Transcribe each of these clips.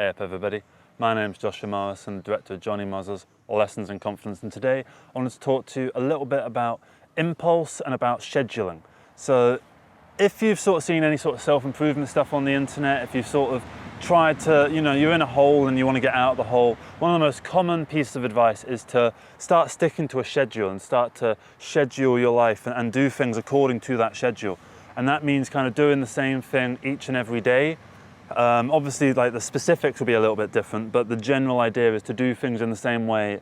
Hey up everybody, my name's Joshua Morrison, director of Jonny Mozza's Lessons in Confidence, and today I wanted to talk to you a little bit about impulse and about scheduling. So if you've sort of seen any sort of self-improvement stuff on the internet, if you've sort of tried to, you're in a hole and you want to get out of the hole, one of the most common pieces of advice is to start sticking to a schedule and start to schedule your life and do things according to that schedule. And that means kind of doing the same thing each and every day. Obviously, like the specifics will be a little bit different, but the general idea is to do things in the same way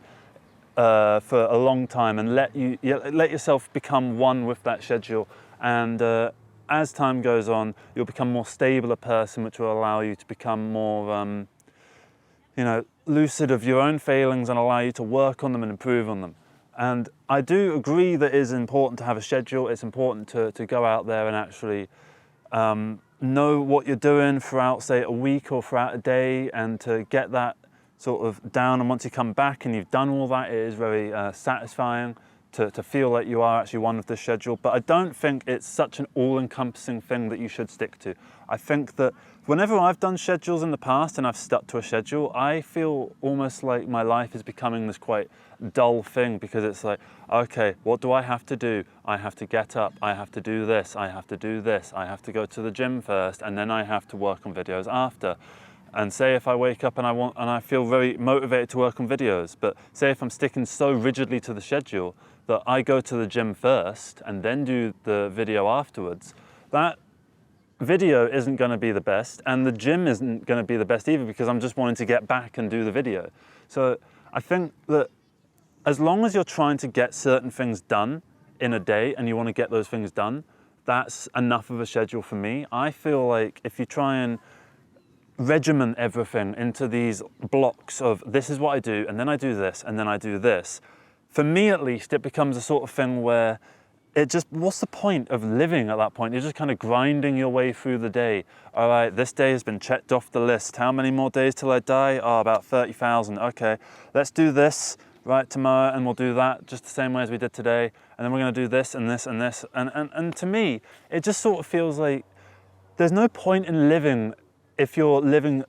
for a long time and let yourself become one with that schedule. And as time goes on, you'll become more stable a person, which will allow you to become more, lucid of your own failings and allow you to work on them and improve on them. And I do agree that it is important to have a schedule. It's important to go out there and actually know what you're doing throughout, say, a week or throughout a day, and to get that sort of down. And once you come back and you've done all that, it is very satisfying to feel like you are actually one with the schedule. But I don't think it's such an all-encompassing thing that you should stick to. I think that whenever I've done schedules in the past and I've stuck to a schedule, I feel almost like my life is becoming this quite dull thing, because it's like, okay, what do I have to do? I have to get up, I have to do this, I have to do this, I have to go to the gym first, and then I have to work on videos after. And say if I wake up and I feel very motivated to work on videos, but say if I'm sticking so rigidly to the schedule that I go to the gym first and then do the video afterwards, that video isn't going to be the best, and the gym isn't going to be the best either, because I'm just wanting to get back and do the video. So I think that as long as you're trying to get certain things done in a day and you want to get those things done, that's enough of a schedule for me. I feel like if you try and regiment everything into these blocks of this is what I do, and then I do this, and then I do this, for me at least, it becomes a sort of thing where what's the point of living at that point? You're just kind of grinding your way through the day. All right, this day has been checked off the list. How many more days till I die? Oh, about 30,000. Okay, let's do this right tomorrow, and we'll do that just the same way as we did today. And then we're going to do this and this and this. And to me, it just sort of feels like there's no point in living if you're living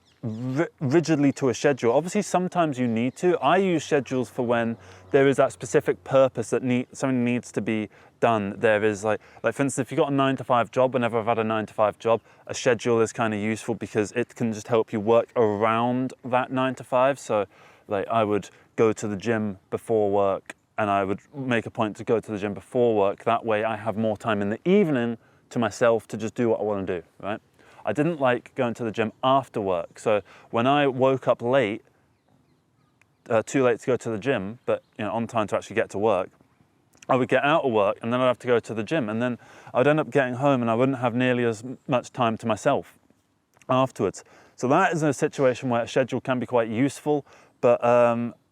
rigidly to a schedule. Obviously, sometimes you need to. I use schedules for when there is that specific purpose that something needs to be done. There is like for instance, if you've got a 9-to-5 job, whenever I've had a 9-to-5 job, a schedule is kind of useful because it can just help you work around that 9-to-5. So like I would go to the gym before work, and I would make a point to go to the gym before work. That way I have more time in the evening to myself to just do what I want to do, right? I didn't like going to the gym after work. So when I woke up late, too late to go to the gym, but on time to actually get to work, I would get out of work and then I'd have to go to the gym, and then I'd end up getting home and I wouldn't have nearly as much time to myself afterwards. So that is a situation where a schedule can be quite useful. But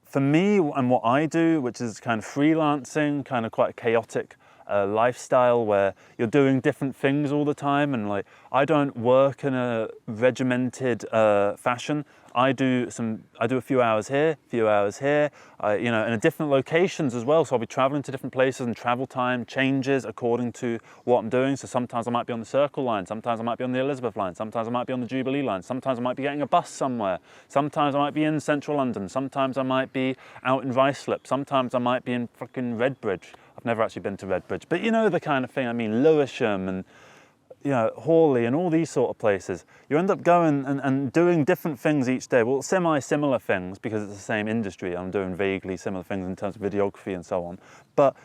for me and what I do, which is kind of freelancing, kind of quite a chaotic lifestyle where you're doing different things all the time, and like I don't work in a regimented fashion. I do a few hours here, a few hours here, in different locations as well. So I'll be traveling to different places, and travel time changes according to what I'm doing. So sometimes I might be on the Circle line, sometimes I might be on the Elizabeth line, sometimes I might be on the Jubilee line, sometimes I might be getting a bus somewhere, sometimes I might be in central London, sometimes I might be out in Ruislip, sometimes I might be in fucking Redbridge. I've never actually been to Redbridge, but you know the kind of thing I mean, Lewisham and Hawley and all these sort of places. You end up going and doing different things each day. Well, semi-similar things, because it's the same industry. I'm doing vaguely similar things in terms of videography and so on. But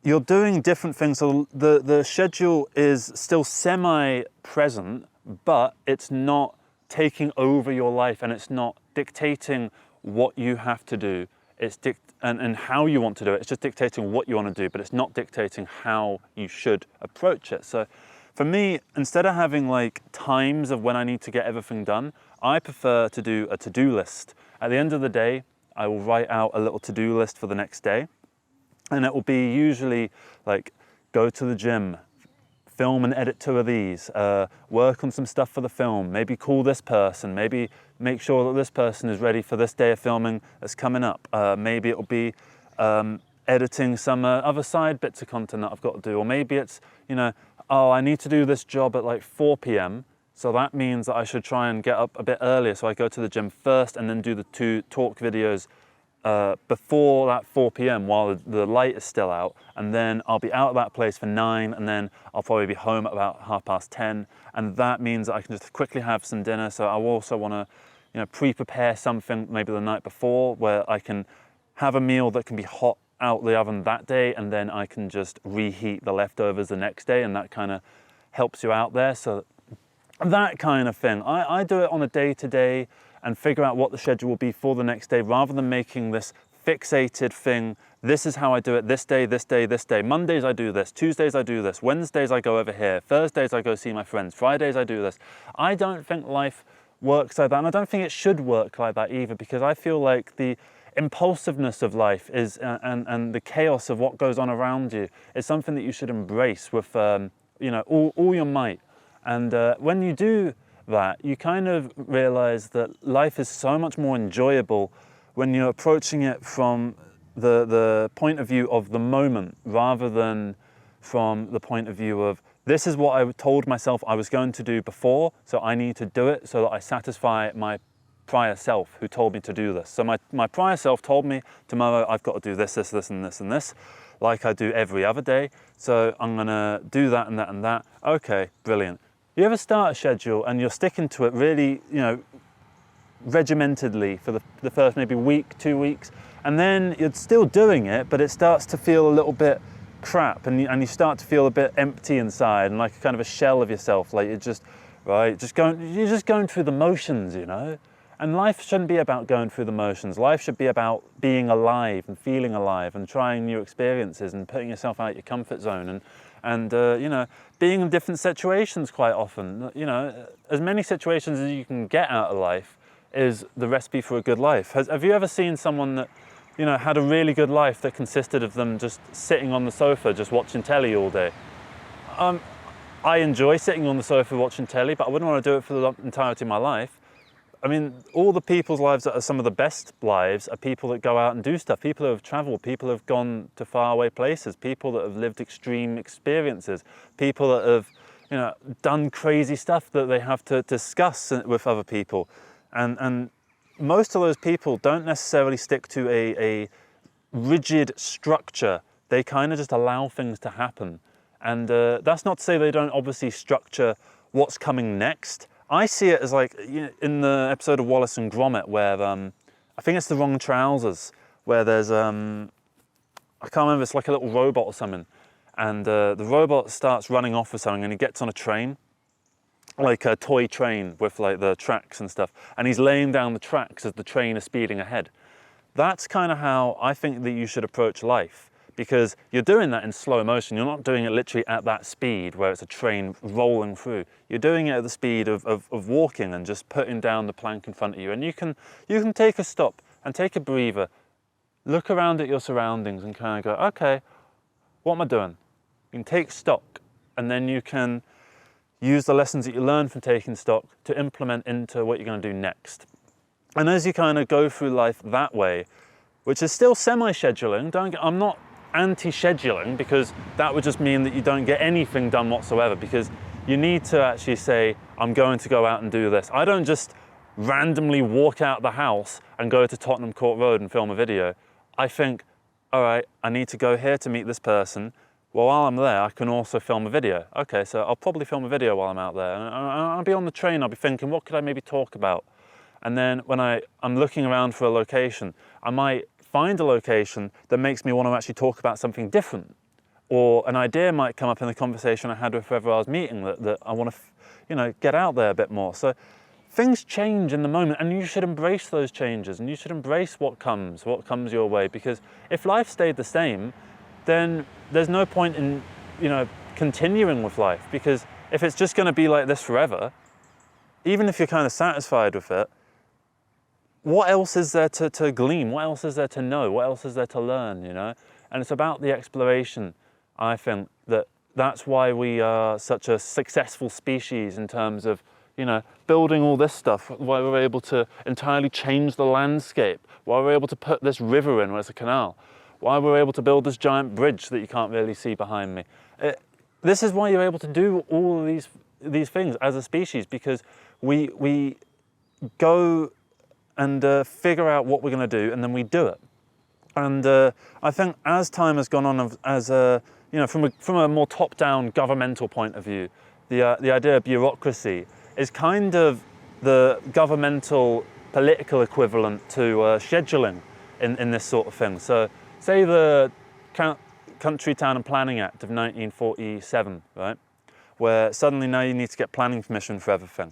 you're doing different things, so the schedule is still semi-present, but it's not taking over your life, and it's not dictating what you have to do. It's and how you want to do it. It's just dictating what you want to do, but it's not dictating how you should approach it. So for me, instead of having like times of when I need to get everything done, I prefer to do a to-do list. At the end of the day, I will write out a little to-do list for the next day, and it will be usually like go to the gym, film and edit 2 of these, work on some stuff for the film, maybe call this person, maybe make sure that this person is ready for this day of filming that's coming up. Maybe it'll be editing some other side bits of content that I've got to do, or maybe it's, oh, I need to do this job at like 4 p.m, So that means that I should try and get up a bit earlier. So I go to the gym first and then do the 2 talk videos before that 4 p.m. while the light is still out. And then I'll be out of that place for 9, and then I'll probably be home at about 10:30. And that means that I can just quickly have some dinner. So I also want to, pre-prepare something maybe the night before where I can have a meal that can be hot out the oven that day, and then I can just reheat the leftovers the next day, and that kind of helps you out there. So that kind of thing. I do it on a day-to-day and figure out what the schedule will be for the next day, rather than making this fixated thing. This is how I do it this day, this day, this day. Mondays I do this, Tuesdays I do this, Wednesdays I go over here, Thursdays I go see my friends, Fridays I do this. I don't think life works like that, and I don't think it should work like that either, because I feel like the impulsiveness of life is and the chaos of what goes on around you is something that you should embrace with all your might. And when you do that, you kind of realize that life is so much more enjoyable when you're approaching it from the point of view of the moment, rather than from the point of view of, this is what I told myself I was going to do before, so I need to do it so that I satisfy my prior self who told me to do this. So my prior self told me tomorrow I've got to do this, this, this, and this, and this, like I do every other day. So I'm gonna do that and that and that. Okay, brilliant. You ever start a schedule and you're sticking to it really, regimentedly for the first maybe week, 2 weeks, and then you're still doing it, but it starts to feel a little bit crap, and you start to feel a bit empty inside, and like a kind of a shell of yourself, like you're just going through the motions, And life shouldn't be about going through the motions. Life should be about being alive and feeling alive and trying new experiences and putting yourself out your comfort zone and being in different situations quite often. As many situations as you can get out of life is the recipe for a good life. Have you ever seen someone that had a really good life that consisted of them just sitting on the sofa, just watching telly all day? I enjoy sitting on the sofa watching telly, but I wouldn't want to do it for the entirety of my life. I mean, all the people's lives that are some of the best lives are people that go out and do stuff, people who have traveled, people who have gone to faraway places, people that have lived extreme experiences, people that have, done crazy stuff that they have to discuss with other people. And most of those people don't necessarily stick to a rigid structure. They kind of just allow things to happen. And that's not to say they don't obviously structure what's coming next. I see it as like in the episode of Wallace and Gromit where I think it's The Wrong Trousers, where there's I can't remember, it's like a little robot or something, and the robot starts running off with something, and he gets on a train, like a toy train with like the tracks and stuff, and he's laying down the tracks as the train is speeding ahead. That's kind of how I think that you should approach life, because you're doing that in slow motion. You're not doing it literally at that speed where it's a train rolling through. You're doing it at the speed of walking and just putting down the plank in front of you. And you can take a stop and take a breather, look around at your surroundings and kind of go, okay, what am I doing? You can take stock, and then you can use the lessons that you learn from taking stock to implement into what you're going to do next. And as you kind of go through life that way, which is still semi-scheduling, I'm not anti-scheduling, because that would just mean that you don't get anything done whatsoever, because you need to actually say, I'm going to go out and do this. I don't just randomly walk out the house and go to Tottenham Court Road and film a video. I think, all right, I need to go here to meet this person. Well, while I'm there, I can also film a video. Okay, so I'll probably film a video while I'm out there. And I'll be on the train, I'll be thinking, what could I maybe talk about? And then when I'm looking around for a location, I might find a location that makes me want to actually talk about something different. Or an idea might come up in the conversation I had with whoever I was meeting that I want to, get out there a bit more. So things change in the moment, and you should embrace those changes, and you should embrace what comes your way, because if life stayed the same, then there's no point in, continuing with life, because if it's just going to be like this forever, even if you're kind of satisfied with it, what else is there to glean? What else is there to know? What else is there to learn, And it's about the exploration. I think that's why we are such a successful species in terms of, building all this stuff, why we're able to entirely change the landscape, why we're able to put this river in where it's a canal, why we're able to build this giant bridge that you can't really see behind me. This is why you're able to do all of these these things as a species, because we go and figure out what we're going to do, and then we do it. And I think as time has gone on, as a, you know, from a more top-down governmental point of view, the idea of bureaucracy is kind of the governmental political equivalent to scheduling in this sort of thing. So say the Country, Town and Planning Act of 1947, right, where suddenly now you need to get planning permission for everything.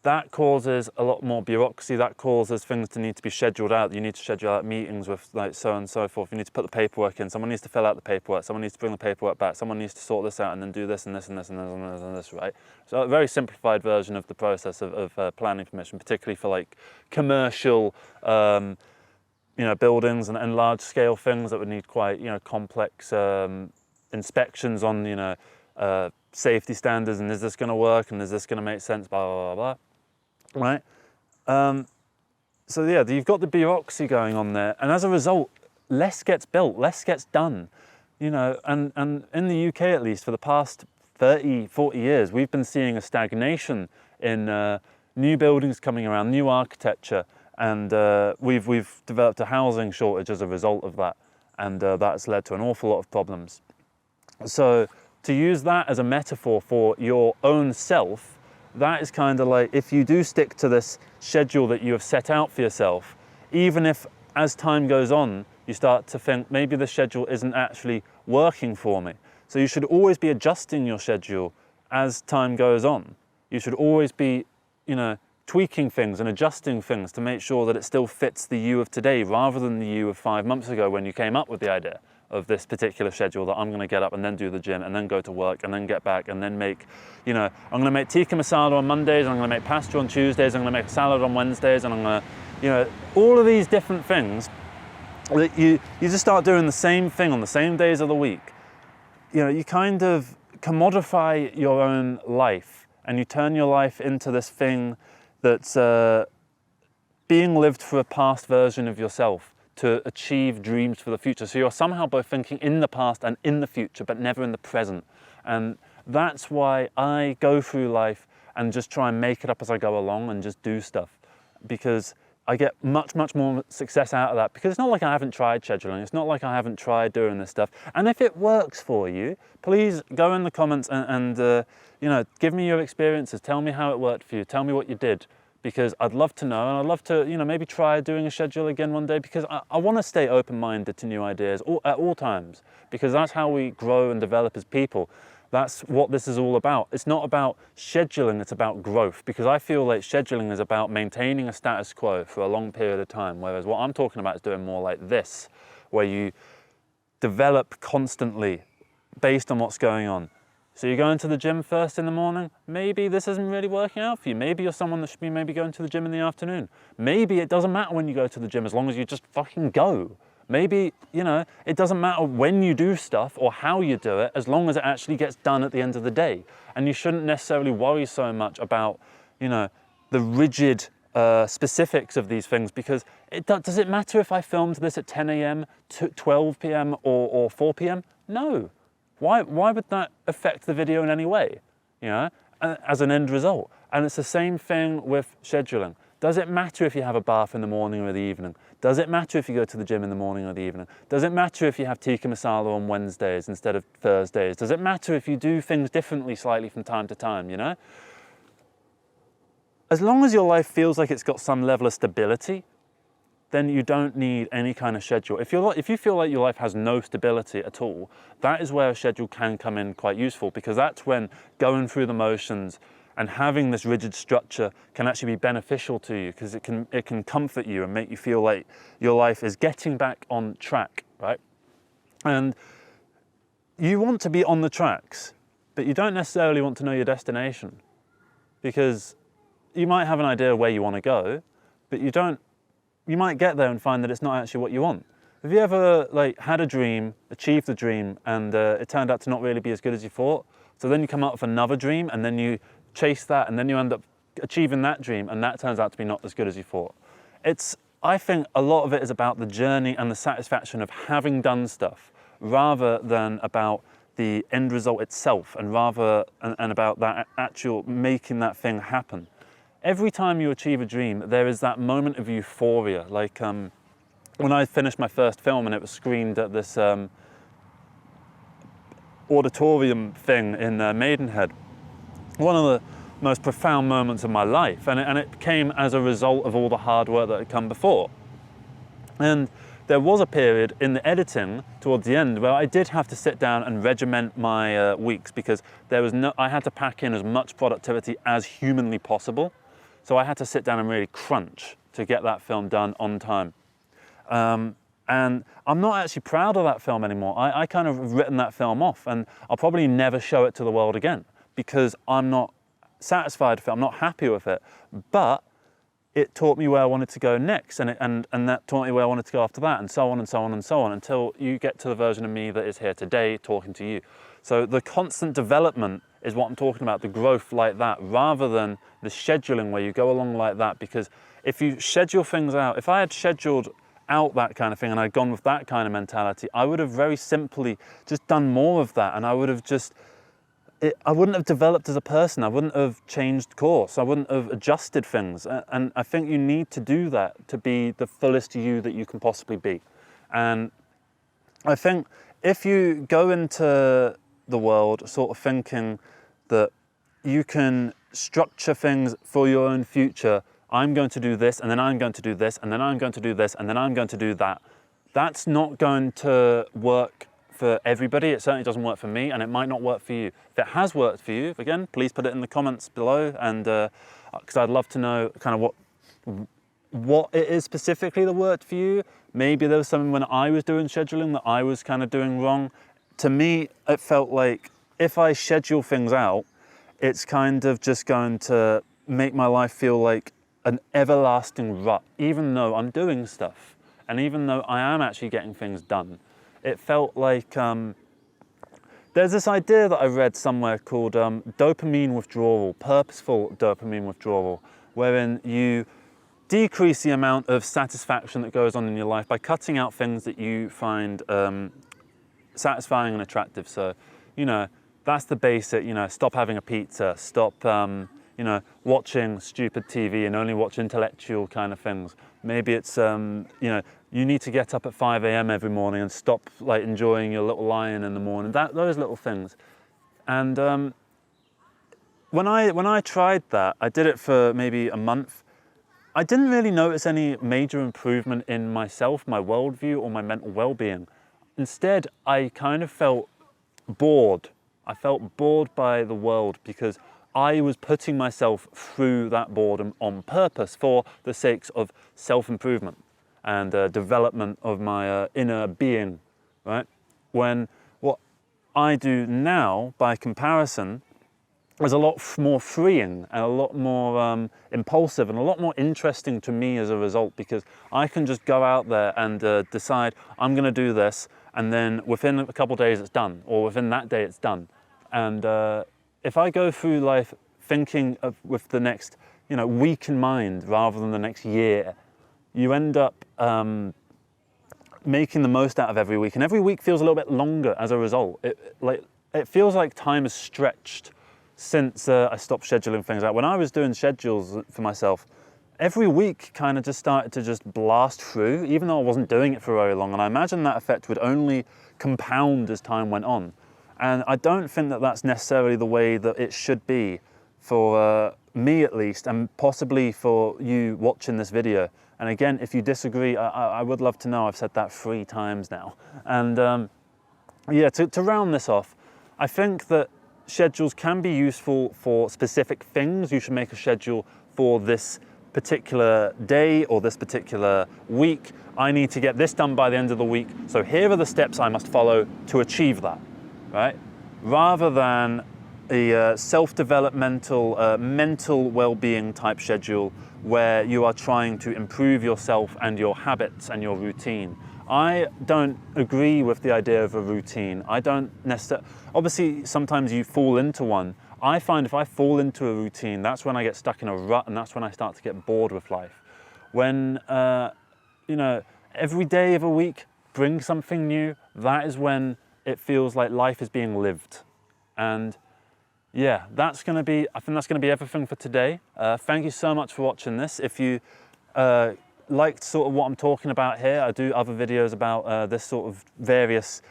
That causes a lot more bureaucracy. That causes things to need to be scheduled out. You need to schedule out meetings with like so and so forth. You need to put the paperwork in. Someone needs to fill out the paperwork. Someone needs to bring the paperwork back. Someone needs to sort this out and then do this and this and this and this and this and this, right? So a very simplified version of the process of planning permission, particularly for like commercial, you know, buildings and large scale things that would need quite, you know, complex inspections on, you know, safety standards, and is this going to work, and is this going to make sense, blah, blah, blah, blah. Right? So yeah, you've got the bureaucracy going on there, and as a result, less gets built, less gets done. You know, and in the UK at least, for the past 30, 40 years, we've been seeing a stagnation in new buildings coming around, new architecture, and we've developed a housing shortage as a result of that, and that's led to an awful lot of problems. So to use that as a metaphor for your own self, that is kind of like, if you do stick to this schedule that you have set out for yourself, even if as time goes on, you start to think maybe the schedule isn't actually working for me. So you should always be adjusting your schedule as time goes on. You should always be, you know, tweaking things and adjusting things to make sure that it still fits the you of today, rather than the you of 5 months ago when you came up with the idea of this particular schedule that I'm going to get up and then do the gym and then go to work and then get back and then make, you know, I'm going to make tikka masala on Mondays, I'm going to make pasta on Tuesdays, I'm going to make a salad on Wednesdays, and I'm going to, you know, all of these different things that you just start doing the same thing on the same days of the week. You know, you kind of commodify your own life, and you turn your life into this thing that's being lived for a past version of yourself, to achieve dreams for the future. So you're somehow both thinking in the past and in the future, but never in the present. And that's why I go through life and just try and make it up as I go along and just do stuff, because I get much, much more success out of that, because it's not like I haven't tried scheduling. It's not like I haven't tried doing this stuff. And if it works for you, please go in the comments and you know, give me your experiences. Tell me how it worked for you. Tell me what you did, because I'd love to know, and I'd love to, you know, maybe try doing a schedule again one day, because I want to stay open-minded to new ideas at all times, because that's how we grow and develop as people. That's what this is all about. It's not about scheduling, it's about growth, because I feel like scheduling is about maintaining a status quo for a long period of time, whereas what I'm talking about is doing more like this, where you develop constantly based on what's going on. So you're going to the gym first in the morning, maybe this isn't really working out for you. Maybe you're someone that should be maybe going to the gym in the afternoon. Maybe it doesn't matter when you go to the gym, as long as you just fucking go. Maybe, you know, it doesn't matter when you do stuff or how you do it, as long as it actually gets done at the end of the day. And you shouldn't necessarily worry so much about, you know, the rigid specifics of these things, because does it matter if I filmed this at 10 a.m., 12 p.m. or 4 p.m.? No. Why would that affect the video in any way, you know, as an end result? And it's the same thing with scheduling. Does it matter if you have a bath in the morning or the evening? Does it matter if you go to the gym in the morning or the evening? Does it matter if you have tikka masala on Wednesdays instead of Thursdays? Does it matter if you do things differently slightly from time to time, you know? As long as your life feels like it's got some level of stability, then you don't need any kind of schedule. If you feel like your life has no stability at all, that is where a schedule can come in quite useful, because that's when going through the motions and having this rigid structure can actually be beneficial to you, because it can comfort you and make you feel like your life is getting back on track, right? And you want to be on the tracks, but you don't necessarily want to know your destination, because you might have an idea of where you want to go, but you might get there and find that it's not actually what you want. Have you ever had a dream, achieved the dream, and it turned out to not really be as good as you thought? So then you come up with another dream, and then you chase that, and then you end up achieving that dream, and that turns out to be not as good as you thought. I think a lot of it is about the journey and the satisfaction of having done stuff, rather than about the end result itself and about that actual making that thing happen. Every time you achieve a dream, there is that moment of euphoria. Like when I finished my first film and it was screened at this auditorium thing in Maidenhead, one of the most profound moments of my life, and it came as a result of all the hard work that had come before. And there was a period in the editing towards the end where I did have to sit down and regiment my weeks, because I had to pack in as much productivity as humanly possible. So I had to sit down and really crunch to get that film done on time. And I'm not actually proud of that film anymore. I kind of written that film off, and I'll probably never show it to the world again because I'm not satisfied with it, I'm not happy with it. But it taught me where I wanted to go next, and that taught me where I wanted to go after that, and so on and so on and so on, until you get to the version of me that is here today talking to you. So the constant development is what I'm talking about, the growth like that, rather than the scheduling where you go along like that. Because if you schedule things out, if I had scheduled out that kind of thing and I'd gone with that kind of mentality, I would have very simply just done more of that, and I wouldn't have developed as a person. I wouldn't have changed course. I wouldn't have adjusted things. And I think you need to do that to be the fullest you that you can possibly be. And I think if you go into the world sort of thinking that you can structure things for your own future, I'm going to do this, and then I'm going to do this, and then I'm going to do this, and then I'm going to do that, that's not going to work for everybody. It certainly doesn't work for me, and it might not work for you. If it has worked for you, again, please put it in the comments below, and because I'd love to know kind of what it is specifically that worked for you. Maybe there was something when I was doing scheduling that I was kind of doing wrong. To me, it felt like if I schedule things out, it's kind of just going to make my life feel like an everlasting rut, even though I'm doing stuff, and even though I am actually getting things done. It felt like there's this idea that I read somewhere called dopamine withdrawal, purposeful dopamine withdrawal, wherein you decrease the amount of satisfaction that goes on in your life by cutting out things that you find satisfying and attractive. So, you know, that's the basic, you know, stop having a pizza, stop, you know, watching stupid TV and only watch intellectual kind of things. Maybe it's, you know, you need to get up at 5 a.m. every morning and stop like enjoying your little lion in the morning, those little things. And when I tried that, I did it for maybe a month. I didn't really notice any major improvement in myself, my worldview, or my mental well-being. Instead, I kind of felt bored. I felt bored by the world because I was putting myself through that boredom on purpose for the sakes of self-improvement and development of my inner being, right? When what I do now, by comparison, is a lot more freeing and a lot more impulsive and a lot more interesting to me as a result, because I can just go out there and decide I'm going to do this, and then within a couple of days it's done, or within that day it's done. And if I go through life thinking with the next, you know, week in mind rather than the next year, you end up making the most out of every week, and every week feels a little bit longer as a result. It feels like time is stretched since I stopped scheduling things out. When I was doing schedules for myself, every week kind of just started to just blast through, even though I wasn't doing it for very long. And I imagine that effect would only compound as time went on. And I don't think that that's necessarily the way that it should be for me, at least, and possibly for you watching this video. And again, if you disagree, I would love to know. I've said that 3 times now. And yeah, to round this off, I think that schedules can be useful for specific things. You should make a schedule for this particular day or this particular week. I need to get this done by the end of the week, so here are the steps I must follow to achieve that, right? Rather than a self-developmental, mental well-being type schedule where you are trying to improve yourself and your habits and your routine. I don't agree with the idea of a routine. I don't necessarily, obviously sometimes you fall into one. I find if I fall into a routine, that's when I get stuck in a rut, and that's when I start to get bored with life. When, you know, every day of a week brings something new, that is when it feels like life is being lived. And yeah, I think that's gonna be everything for today. Thank you so much for watching this. If you liked sort of what I'm talking about here, I do other videos about this sort of various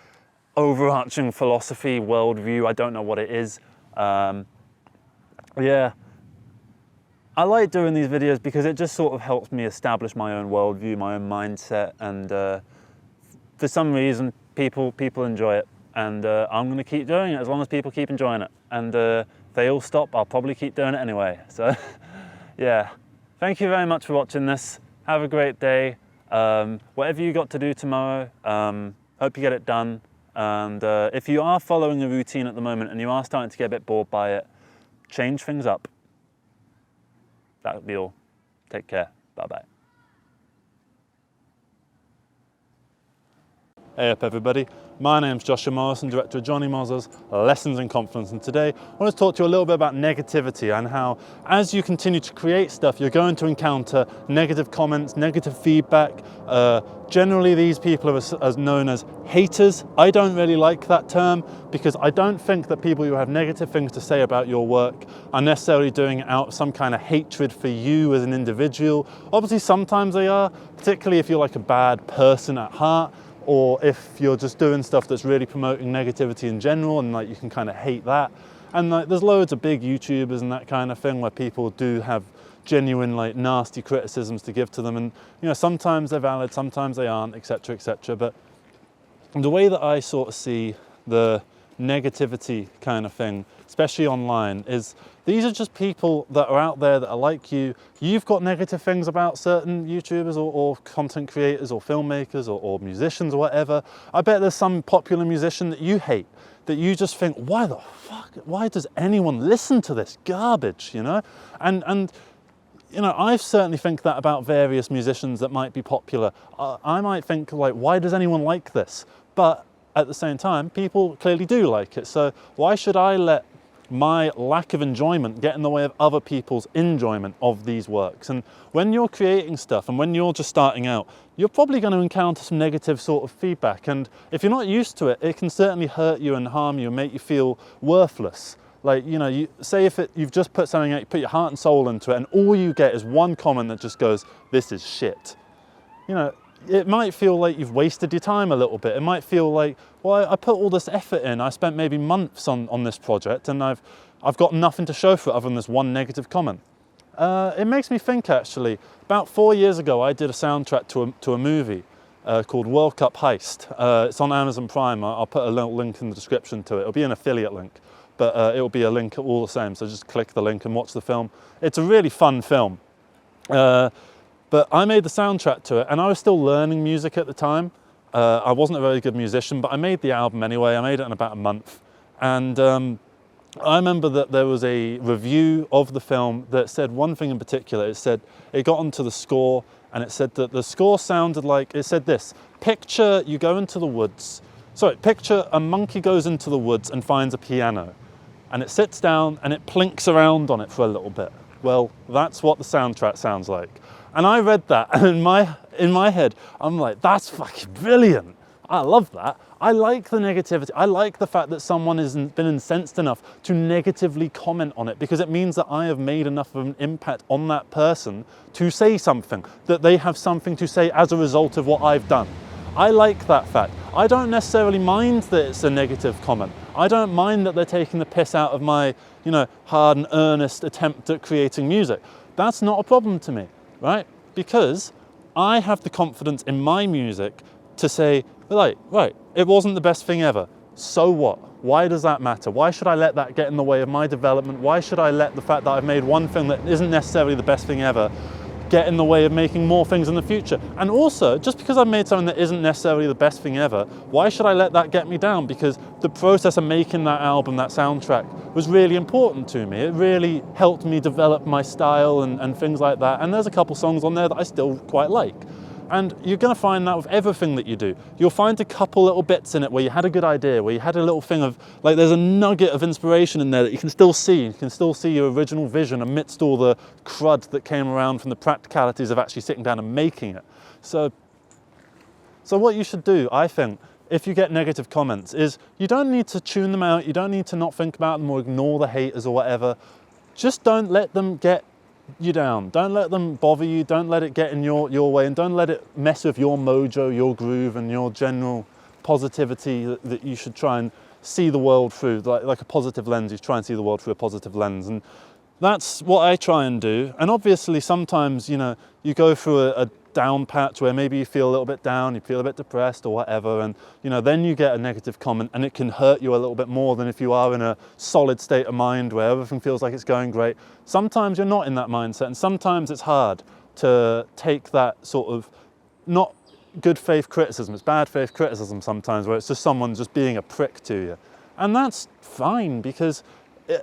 overarching philosophy, worldview, I don't know what it is. Yeah, I like doing these videos because it just sort of helps me establish my own worldview, my own mindset, and for some reason people enjoy it, and I'm going to keep doing it as long as people keep enjoying it, and if they all stop, I'll probably keep doing it anyway. So yeah, thank you very much for watching this. Have a great day. Whatever you got to do tomorrow, hope you get it done. And if you are following a routine at the moment and you are starting to get a bit bored by it, change things up. That would be all. Take care. Bye-bye. Hey up everybody, my name's Joshua Morrison, director of Jonny Mozza's Lessons in Confidence, and today I want to talk to you a little bit about negativity and how as you continue to create stuff you're going to encounter negative comments, negative feedback. Generally these people are known as haters. I don't really like that term because I don't think that people who have negative things to say about your work are necessarily doing it out of some kind of hatred for you as an individual. Obviously sometimes they are, particularly if you're like a bad person at heart, or if you're just doing stuff that's really promoting negativity in general and like you can kind of hate that. And like there's loads of big YouTubers and that kind of thing where people do have genuine like nasty criticisms to give to them, and you know, sometimes they're valid, sometimes they aren't, etc, etc. But the way that I sort of see the negativity kind of thing, especially online, is these are just people that are out there that are like you. You've got negative things about certain YouTubers or content creators or filmmakers or musicians or whatever. I bet there's some popular musician that you hate, that you just think, why the fuck, why does anyone listen to this garbage, you know? And you know, I certainly think that about various musicians that might be popular. I might think like, why does anyone like this? But at the same time, people clearly do like it. So why should I let my lack of enjoyment get in the way of other people's enjoyment of these works? And when you're creating stuff and when you're just starting out, you're probably going to encounter some negative sort of feedback. And if you're not used to it, it can certainly hurt you and harm you and make you feel worthless. Like, you know, you've just put something out, you put your heart and soul into it, and all you get is one comment that just goes, this is shit. You know, it might feel like you've wasted your time a little bit. It might feel like, well, I put all this effort in, I spent maybe months on this project, and I've got nothing to show for it other than this one negative comment. It makes me think, actually, about 4 years ago, I did a soundtrack to a movie called World Cup Heist. It's on Amazon Prime. I'll put a little link in the description to it. It'll be an affiliate link, but it'll be a link all the same. So just click the link and watch the film. It's a really fun film. But I made the soundtrack to it, and I was still learning music at the time. I wasn't a very good musician, but I made the album anyway. I made it in about a month. And I remember that there was a review of the film that said one thing in particular. It said, it got onto the score, and it said that the score sounded like, it said this: picture you go into the woods. Sorry, picture a monkey goes into the woods and finds a piano, and it sits down and it plinks around on it for a little bit. Well, that's what the soundtrack sounds like. And I read that, and in my head, I'm like, that's fucking brilliant. I love that. I like the negativity. I like the fact that someone has been incensed enough to negatively comment on it, because it means that I have made enough of an impact on that person to say something, that they have something to say as a result of what I've done. I like that fact. I don't necessarily mind that it's a negative comment. I don't mind that they're taking the piss out of my, you know, hard and earnest attempt at creating music. That's not a problem to me, right? Because I have the confidence in my music to say, right, it wasn't the best thing ever. So what? Why does that matter? Why should I let that get in the way of my development? Why should I let the fact that I've made one thing that isn't necessarily the best thing ever get in the way of making more things in the future? And also, just because I've made something that isn't necessarily the best thing ever, why should I let that get me down? Because the process of making that album, that soundtrack, was really important to me. It really helped me develop my style and things like that. And there's a couple songs on there that I still quite like. And you're going to find that with everything that you do. You'll find a couple little bits in it where you had a good idea, where you had a little thing of, like, there's a nugget of inspiration in there that you can still see. You can still see your original vision amidst all the crud that came around from the practicalities of actually sitting down and making it. So what you should do, I think, if you get negative comments is you don't need to tune them out, you don't need to not think about them or ignore the haters or whatever. Just don't let them get you down. Don't let them bother you, don't let it get in your way, and don't let it mess with your mojo, your groove, and your general positivity that you should try and see the world through, like a positive lens. You try and see the world through a positive lens, and that's what I try and do. And obviously sometimes, you know, you go through a down patch where maybe you feel a little bit down, you feel a bit depressed or whatever, and you know, then you get a negative comment and it can hurt you a little bit more than if you are in a solid state of mind where everything feels like it's going great. Sometimes you're not in that mindset, and sometimes it's hard to take that sort of not good faith criticism, it's bad faith criticism sometimes, where it's just someone just being a prick to you. And that's fine, because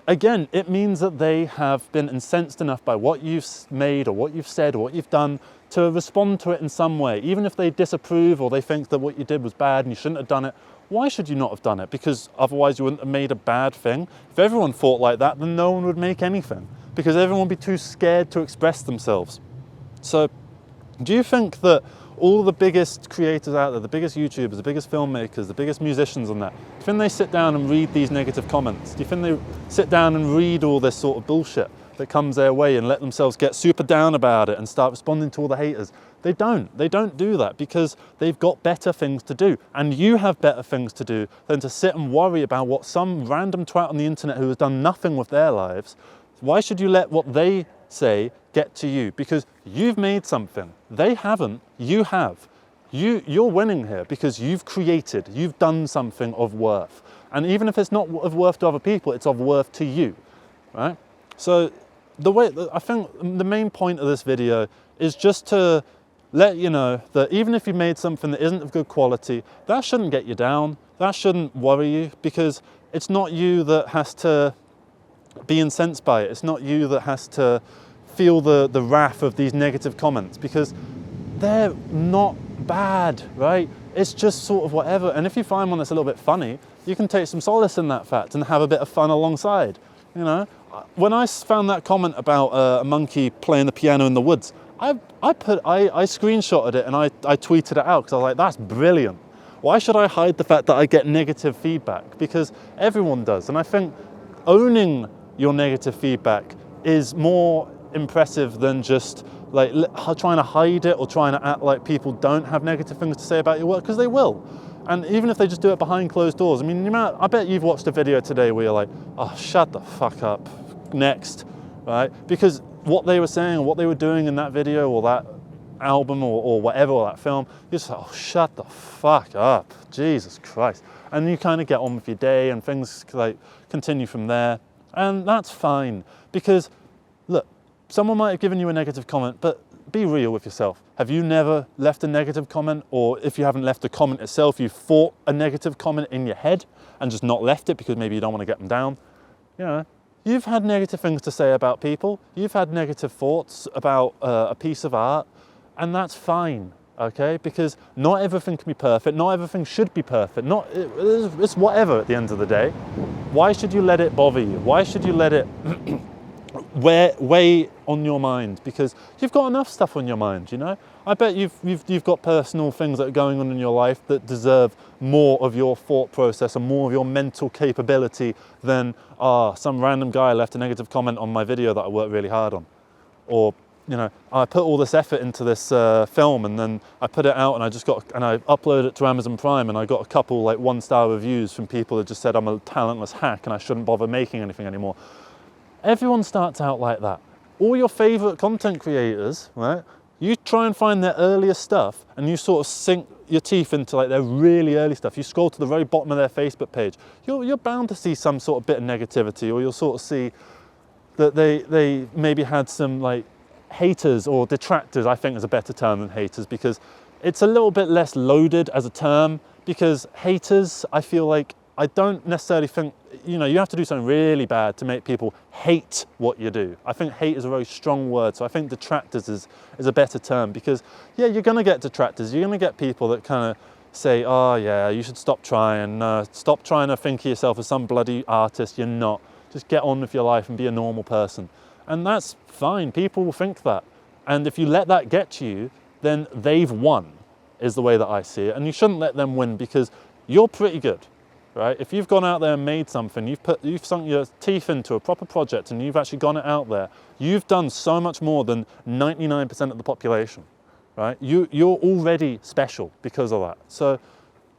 again, it means that they have been incensed enough by what you've made or what you've said or what you've done to respond to it in some way. Even if they disapprove or they think that what you did was bad and you shouldn't have done it, why should you not have done it? Because otherwise you wouldn't have made a bad thing. If everyone thought like that, then no one would make anything, because everyone would be too scared to express themselves. So do you think that all the biggest creators out there, the biggest YouTubers, the biggest filmmakers, the biggest musicians and that, do you think they sit down and read these negative comments? Do you think they sit down and read all this sort of bullshit that comes their way and let themselves get super down about it and start responding to all the haters? They don't do that, because they've got better things to do, and you have better things to do than to sit and worry about what some random twat on the internet who has done nothing with their lives. Why should you let what they say get to you? Because you've made something. They haven't, you have. You're winning here because you've created, you've done something of worth. And even if it's not of worth to other people, it's of worth to you, right? So I think the main point of this video is just to let you know that even if you've made something that isn't of good quality, that shouldn't get you down, that shouldn't worry you, because it's not you that has to be incensed by it. It's not you that has to feel the wrath of these negative comments, because they're not bad, right? It's just sort of whatever. And if you find one that's a little bit funny, you can take some solace in that fact and have a bit of fun alongside, you know? When I found that comment about a monkey playing the piano in the woods, I screenshotted it and I tweeted it out, because I was like, that's brilliant. Why should I hide the fact that I get negative feedback? Because everyone does. And I think owning your negative feedback is more impressive than just like trying to hide it or trying to act like people don't have negative things to say about your work, because they will. And even if they just do it behind closed doors, I mean, I bet you've watched a video today where you're like, oh, shut the fuck up, next, right? Because what they were saying or what they were doing in that video or that album or whatever, or that film, you're just like, oh, shut the fuck up, Jesus Christ. And you kind of get on with your day and things like continue from there. And that's fine, because look, someone might have given you a negative comment, but be real with yourself. Have you never left a negative comment? Or if you haven't left the comment itself, you've thought a negative comment in your head and just not left it because maybe you don't want to get them down? You know, you've had negative things to say about people. You've had negative thoughts about a piece of art, and that's fine, okay? Because not everything can be perfect. Not everything should be perfect. It's whatever at the end of the day. Why should you let it bother you? Why should you let it weigh on your mind? Because you've got enough stuff on your mind, you know? I bet you've got personal things that are going on in your life that deserve more of your thought process and more of your mental capability than some random guy left a negative comment on my video that I worked really hard on. Or, you know, I put all this effort into this film, and then I put it out and I uploaded it to Amazon Prime, and I got a couple like 1-star reviews from people that just said I'm a talentless hack and I shouldn't bother making anything anymore. Everyone starts out like that. All your favorite content creators, right? You try and find their earliest stuff and you sort of sink your teeth into like their really early stuff. You scroll to the very bottom of their Facebook page. You're bound to see some sort of bit of negativity, or you'll sort of see that they maybe had some like haters or detractors, I think is a better term than haters, because it's a little bit less loaded as a term. Because haters, I feel like, I don't necessarily think, you know, you have to do something really bad to make people hate what you do. I think hate is a very strong word, so I think detractors is a better term, because yeah, you're gonna get detractors. You're gonna get people that kind of say, oh yeah, you should stop trying to think of yourself as some bloody artist. You're not. Just get on with your life and be a normal person. And that's fine, people will think that. And if you let that get to you, then they've won, is the way that I see it. And you shouldn't let them win, because you're pretty good, right? If you've gone out there and made something, you've sunk your teeth into a proper project and you've actually gone out there, you've done so much more than 99% of the population, right? You're already special because of that. So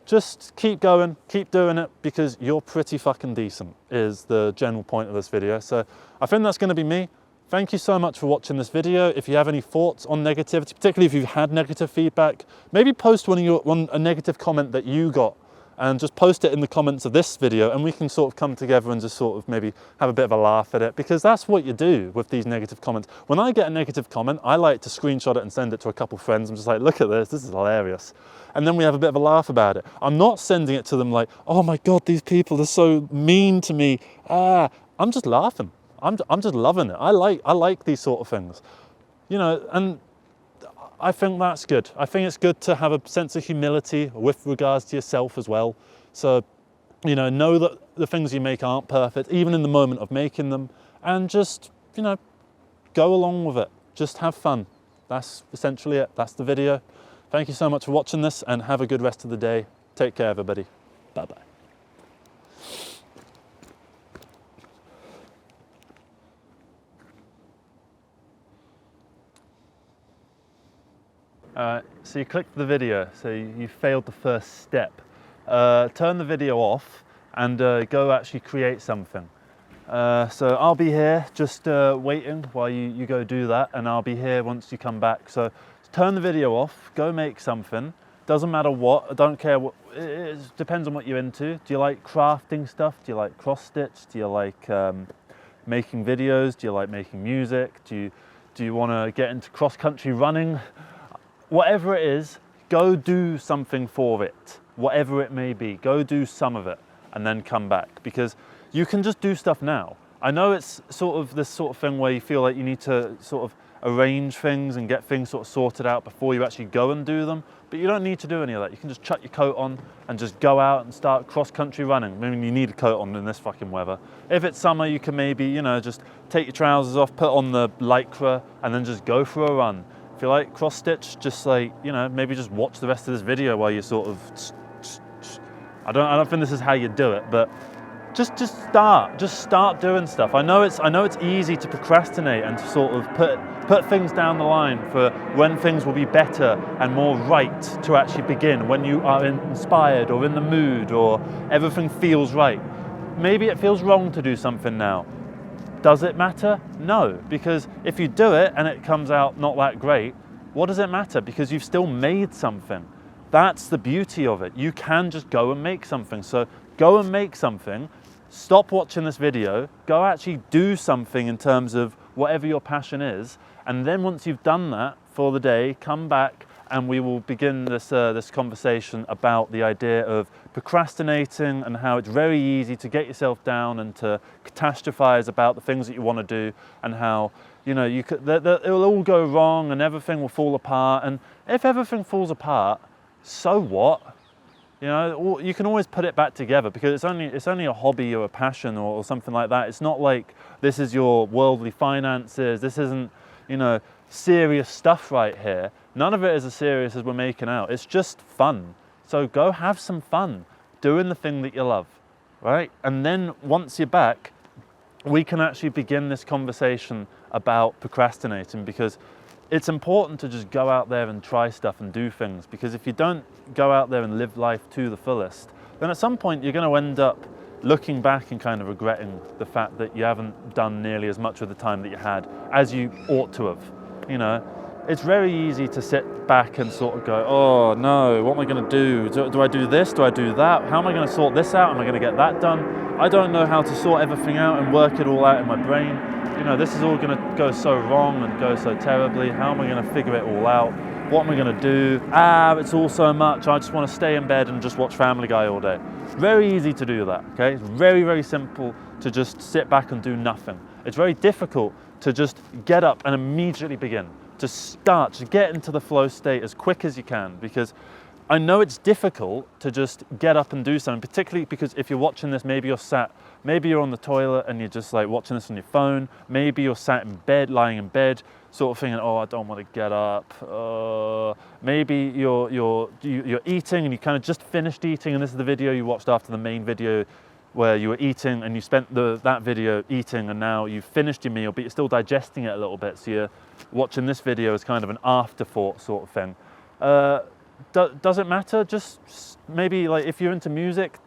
just keep going, keep doing it, because you're pretty fucking decent is the general point of this video. So I think that's going to be me. Thank you so much for watching this video. If you have any thoughts on negativity, particularly if you've had negative feedback, maybe post a negative comment that you got, and just post it in the comments of this video, and we can sort of come together and just sort of maybe have a bit of a laugh at it, because that's what you do with these negative comments. When I get a negative comment, I like to screenshot it and send it to a couple friends. I'm just like, look at this is hilarious. And then we have a bit of a laugh about it. I'm not sending it to them like, oh my God, these people are so mean to me. I'm just laughing. I'm just loving it. I like these sort of things, you know, and I think that's good. I think it's good to have a sense of humility with regards to yourself as well. So, you know that the things you make aren't perfect, even in the moment of making them, and just, you know, go along with it. Just have fun. That's essentially it. That's the video. Thank you so much for watching this, and have a good rest of the day. Take care, everybody. Bye-bye. So you clicked the video, so you failed the first step. Turn the video off and go actually create something. So I'll be here just waiting while you go do that, and I'll be here once you come back. So turn the video off, go make something. Doesn't matter what, I don't care what, it depends on what you're into. Do you like crafting stuff? Do you like cross stitch? Do you like making videos? Do you like making music? Do you want to get into cross-country running? Whatever it is, go do something for it. Whatever it may be, go do some of it and then come back, because you can just do stuff now. I know it's sort of this sort of thing where you feel like you need to sort of arrange things and get things sort of sorted out before you actually go and do them, but you don't need to do any of that. You can just chuck your coat on and just go out and start cross-country running. I mean, you need a coat on in this fucking weather. If it's summer, you can maybe, you know, just take your trousers off, put on the lycra, and then just go for a run. If you like cross stitch, just like, you know, maybe just watch the rest of this video while you sort of, I don't think this is how you do it, but just start doing stuff. I know it's easy to procrastinate and to sort of put things down the line for when things will be better and more right to actually begin, when you are inspired or in the mood or everything feels right. Maybe it feels wrong to do something now. Does it matter? No, because if you do it and it comes out not that great, what does it matter? Because you've still made something. That's the beauty of it. You can just go and make something. So go and make something, stop watching this video, go actually do something in terms of whatever your passion is, and then once you've done that for the day, come back and we will begin this conversation about the idea of procrastinating and how it's very easy to get yourself down and to catastrophize about the things that you want to do, and how, you know, it'll all go wrong and everything will fall apart. And if everything falls apart, so what? You know, you can always put it back together, because it's only a hobby or a passion or something like that. It's not like this is your worldly finances. This isn't, you know, serious stuff right here. None of it is as serious as we're making out. It's just fun. So go have some fun doing the thing that you love, right? And then once you're back, we can actually begin this conversation about procrastinating, because it's important to just go out there and try stuff and do things, because if you don't go out there and live life to the fullest, then at some point you're going to end up looking back and kind of regretting the fact that you haven't done nearly as much with the time that you had as you ought to have. You know, it's very easy to sit back and sort of go, oh no, what am I going to do? Do I do this? Do I do that? How am I going to sort this out? Am I going to get that done? I don't know how to sort everything out and work it all out in my brain. You know, this is all going to go so wrong and go so terribly. How am I going to figure it all out? What am I going to do? It's all so much. I just want to stay in bed and just watch Family Guy all day. Very easy to do that, okay? It's very, very simple to just sit back and do nothing. It's very difficult to just get up and immediately begin, to start, to get into the flow state as quick as you can, because I know it's difficult to just get up and do something, particularly because if you're watching this, maybe you're on the toilet and you're just like watching this on your phone. Maybe you're sat in bed, lying in bed, sort of thinking, oh, I don't want to get up. Maybe you're eating and you kind of just finished eating, and this is the video you watched after the main video where you were eating, and you spent that video eating, and now you've finished your meal, but you're still digesting it a little bit, so you're watching this video as kind of an afterthought sort of thing. Does it matter? Just maybe, like, if you're into music,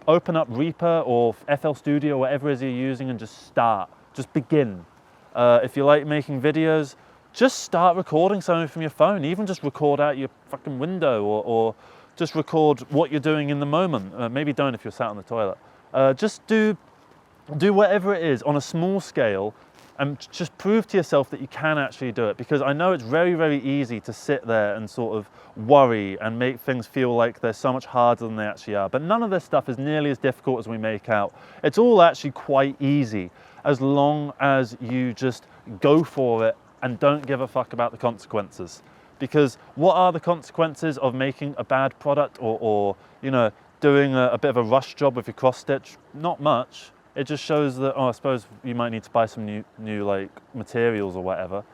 open up Reaper or FL Studio, whatever it is you're using, and just start. Just begin. If you like making videos, just start recording something from your phone. Even just record out your fucking window, or just record what you're doing in the moment. Maybe don't if you're sat on the toilet. Just do whatever it is on a small scale, and just prove to yourself that you can actually do it. Because I know it's very, very easy to sit there and sort of worry and make things feel like they're so much harder than they actually are. But none of this stuff is nearly as difficult as we make out. It's all actually quite easy, as long as you just go for it and don't give a fuck about the consequences. Because what are the consequences of making a bad product, or you know, doing a bit of a rush job with your cross stitch? Not much. It just shows that, oh, I suppose you might need to buy some new like materials or whatever.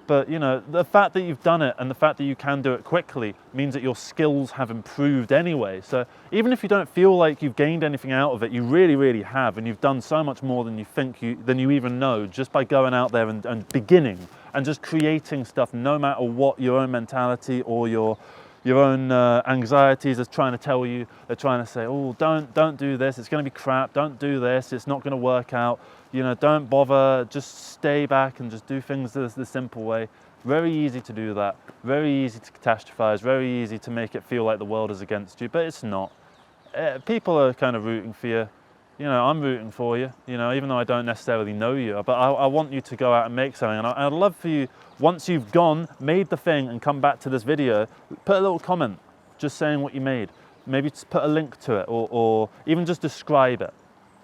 But you know, the fact that you've done it and the fact that you can do it quickly means that your skills have improved anyway. So even if you don't feel like you've gained anything out of it, you really, really have, and you've done so much more than you even know, just by going out there and beginning and just creating stuff, no matter what your own mentality or your own anxieties are trying to tell you. They're trying to say, oh, don't do this, it's going to be crap, don't do this, it's not going to work out, you know, don't bother, just stay back and just do things the simple way. Very easy to do that, very easy to catastrophize, very easy to make it feel like the world is against you, but it's not. People are kind of rooting for you. You know, I'm rooting for you, you know, even though I don't necessarily know you, but I want you to go out and make something. And I'd love for you, once you've gone, made the thing, and come back to this video, put a little comment just saying what you made. Maybe just put a link to it, or even just describe it.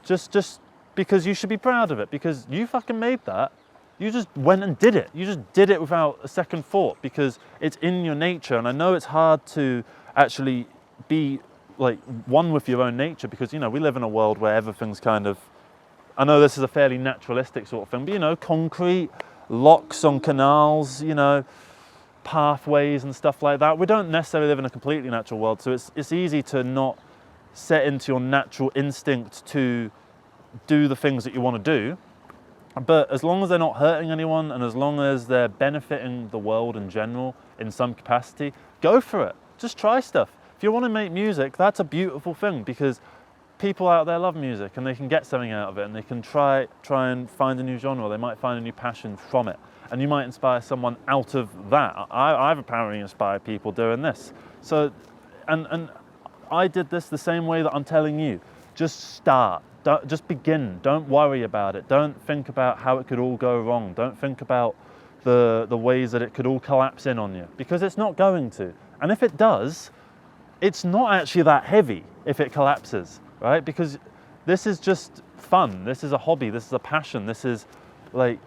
Just because you should be proud of it, because you fucking made that. You just went and did it. You just did it without a second thought, because it's in your nature. And I know it's hard to actually be like one with your own nature, because, you know, we live in a world where everything's kind of, I know this is a fairly naturalistic sort of thing, but, you know, concrete, locks on canals, you know, pathways and stuff like that. We don't necessarily live in a completely natural world, so it's easy to not set into your natural instinct to do the things that you want to do. But as long as they're not hurting anyone, and as long as they're benefiting the world in general in some capacity, go for it. Just try stuff. If you want to make music, that's a beautiful thing, because people out there love music and they can get something out of it, and they can try and find a new genre. They might find a new passion from it, and you might inspire someone out of that. I've apparently inspired people doing this. So, and I did this the same way that I'm telling you. Just start. Just begin. Don't worry about it. Don't think about how it could all go wrong. Don't think about the ways that it could all collapse in on you, because it's not going to. And if it does, it's not actually that heavy if it collapses, right? Because this is just fun. This is a hobby. This is a passion. This is like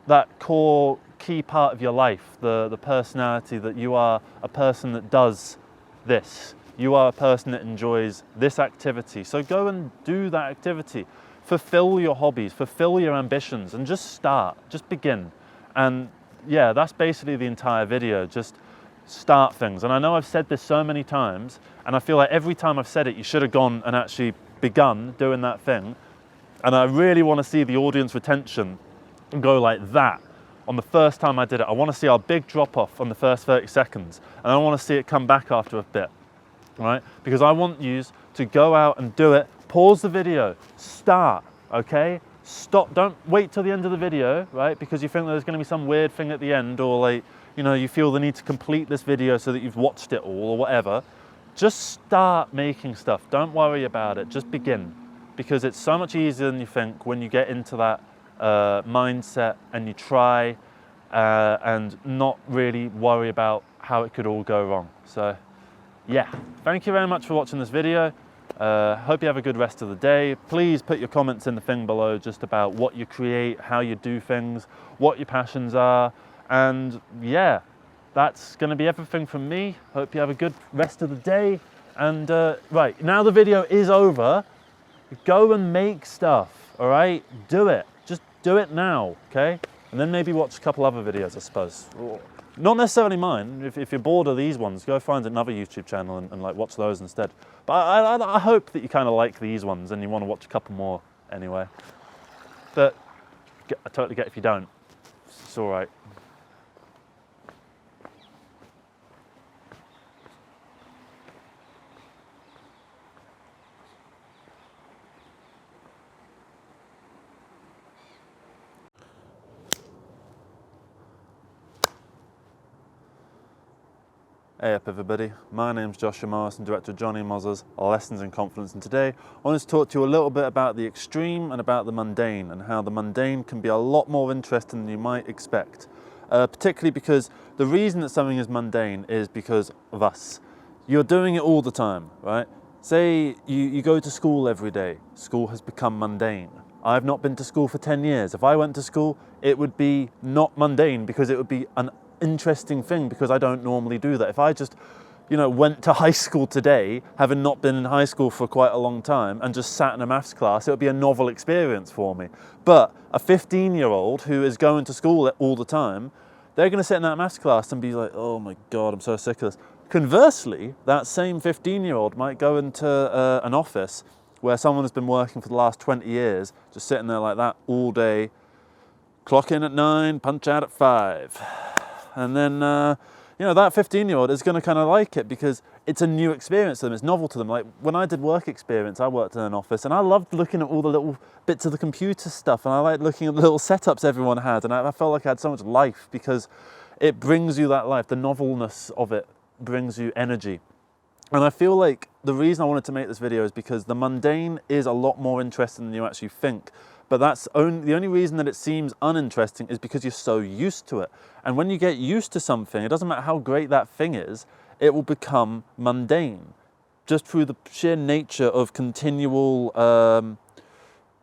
that core key part of your life, the personality, that you are a person that does this. You are a person that enjoys this activity. So go and do that activity. Fulfill your hobbies, fulfill your ambitions, and just start, just begin. And yeah, that's basically the entire video. Just start things. And I know I've said this so many times, and I feel like every time I've said it, you should have gone and actually begun doing that thing. And I really want to see the audience retention go like that on the first time I did it. I want to see our big drop off on the first 30 seconds, and I want to see it come back after a bit, right? Because I want you to go out and do it. Pause the video, start, okay? Stop, don't wait till the end of the video, right? Because you think there's going to be some weird thing at the end, or like, you know, you feel the need to complete this video so that you've watched it all or whatever. Just start making stuff. Don't worry about it. Just begin. Because it's so much easier than you think when you get into that mindset and you try and not really worry about how it could all go wrong. So yeah, thank you very much for watching this video. Hope you have a good rest of the day. Please put your comments in the thing below just about what you create, how you do things, what your passions are. And yeah, that's going to be everything from me. Hope you have a good rest of the day. And right, now the video is over. Go and make stuff, all right? Do it. Just do it now, okay? And then maybe watch a couple other videos, I suppose. Not necessarily mine. If you're bored of these ones, go find another YouTube channel and like watch those instead. But I hope that you kind of like these ones and you want to watch a couple more anyway. But I totally get if you don't. It's all right. Hey up everybody, my name's Joshua Morrison, director of Jonny Mozza's Lessons in Confidence, and today I wanted to talk to you a little bit about the extreme and about the mundane, and how the mundane can be a lot more interesting than you might expect. Particularly because the reason that something is mundane is because of us. You're doing it all the time, right? Say you go to school every day, school has become mundane. I've not been to school for 10 years. If I went to school, it would be not mundane because it would be an interesting thing, because I don't normally do that. If I just, went to high school today, having not been in high school for quite a long time, and just sat in a maths class, it would be a novel experience for me. But a 15-year-old who is going to school all the time, they're going to sit in that maths class and be like, oh my God, I'm so sick of this. Conversely, that same 15-year-old might go into an office where someone has been working for the last 20 years, just sitting there like that all day, clock in at 9, punch out at 5. And then, that 15-year-old is going to kind of like it because it's a new experience to them, it's novel to them. Like when I did work experience, I worked in an office and I loved looking at all the little bits of the computer stuff, and I liked looking at the little setups everyone had, and I felt like I had so much life because it brings you that life. The novelness of it brings you energy. And I feel like the reason I wanted to make this video is because the mundane is a lot more interesting than you actually think. But the only reason that it seems uninteresting is because you're so used to it. And when you get used to something, it doesn't matter how great that thing is, it will become mundane. Just through the sheer nature of continual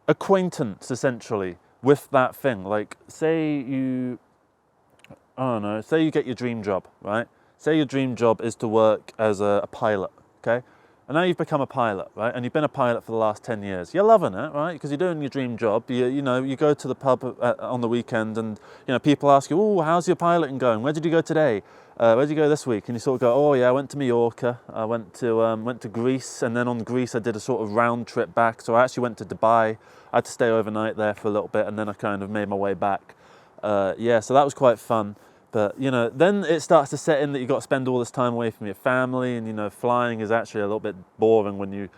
acquaintance, essentially, with that thing. Like, say you get your dream job, right? Say your dream job is to work as a pilot, okay? And now you've become a pilot, right? And you've been a pilot for the last 10 years. You're loving it, right? Because you're doing your dream job. You go to the pub on the weekend and, people ask you, oh, how's your piloting going? Where did you go today? Where did you go this week? And you sort of go, oh yeah, I went to Mallorca. I went to Greece, and then on Greece I did a sort of round trip back. So I actually went to Dubai. I had to stay overnight there for a little bit, and then I kind of made my way back. So that was quite fun. But, then it starts to set in that you've got to spend all this time away from your family, and, flying is actually a little bit boring when you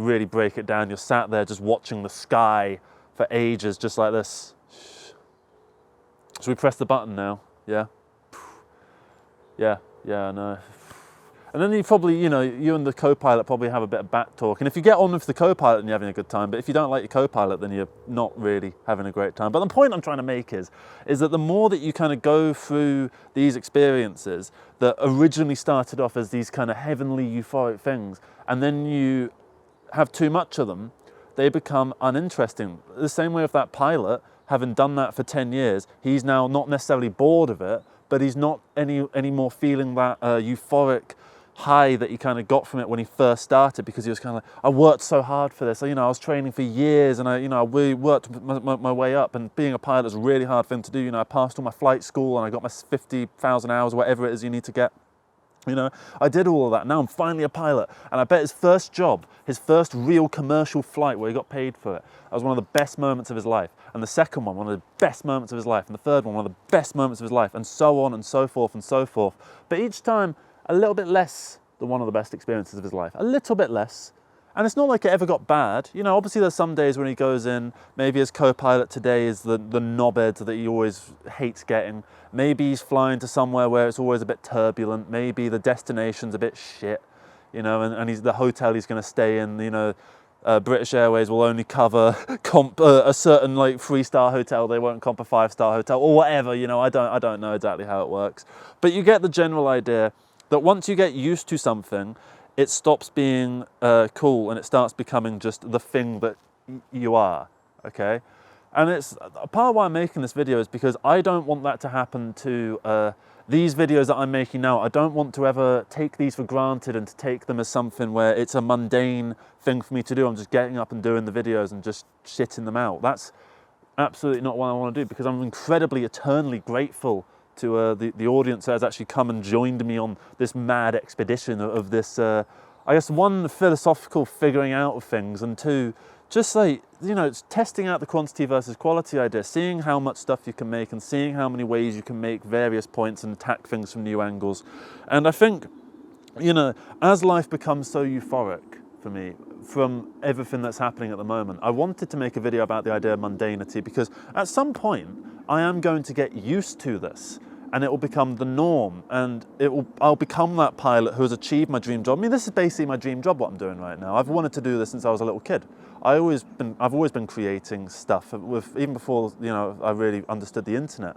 really break it down. You're sat there just watching the sky for ages, just like this. Should we press the button now? Yeah? Yeah, I know. And then you probably, you and the co-pilot probably have a bit of back talk. And if you get on with the co-pilot, then you're having a good time. But if you don't like your co-pilot, then you're not really having a great time. But the point I'm trying to make is that the more that you kind of go through these experiences that originally started off as these kind of heavenly euphoric things, and then you have too much of them, they become uninteresting. The same way with that pilot, having done that for 10 years, he's now not necessarily bored of it, but he's not any more feeling that euphoric high that he kind of got from it when he first started, because he was kind of like, I worked so hard for this. I was training for years, and I really worked my way up. And being a pilot is a really hard thing to do. I passed all my flight school, and I got my 50,000 hours, whatever it is you need to get. I did all of that. Now I'm finally a pilot, and I bet his first job, his first real commercial flight where he got paid for it, that was one of the best moments of his life. And the second one of the best moments of his life. And the third one of the best moments of his life, and so on and so forth and so forth. But each time, a little bit less than one of the best experiences of his life. A little bit less. And it's not like it ever got bad. Obviously there's some days when he goes in, maybe his co-pilot today is the knobhead that he always hates getting. Maybe he's flying to somewhere where it's always a bit turbulent. Maybe the destination's a bit shit, and the hotel he's going to stay in, British Airways will only cover a certain 3-star hotel. They won't comp a 5-star hotel or whatever. I don't know exactly how it works. But you get the general idea that once you get used to something, it stops being cool, and it starts becoming just the thing that you are, okay? And it's a part of why I'm making this video is because I don't want that to happen to these videos that I'm making now. I don't want to ever take these for granted and to take them as something where it's a mundane thing for me to do. I'm just getting up and doing the videos and just shitting them out. That's absolutely not what I want to do, because I'm incredibly, eternally grateful the audience that has actually come and joined me on this mad expedition of this, I guess, one, philosophical figuring out of things, and two, just like, you know, it's testing out the quantity versus quality idea, seeing how much stuff you can make and seeing how many ways you can make various points and attack things from new angles. And I think, you know, as life becomes so euphoric for me from everything that's happening at the moment, I wanted to make a video about the idea of mundanity, because at some point I am going to get used to this and it will become the norm, and I'll become that pilot who has achieved my dream job. I mean, this is basically my dream job, what I'm doing right now. I've wanted to do this since I was a little kid. I've always been creating stuff, even before, you know, I really understood the internet.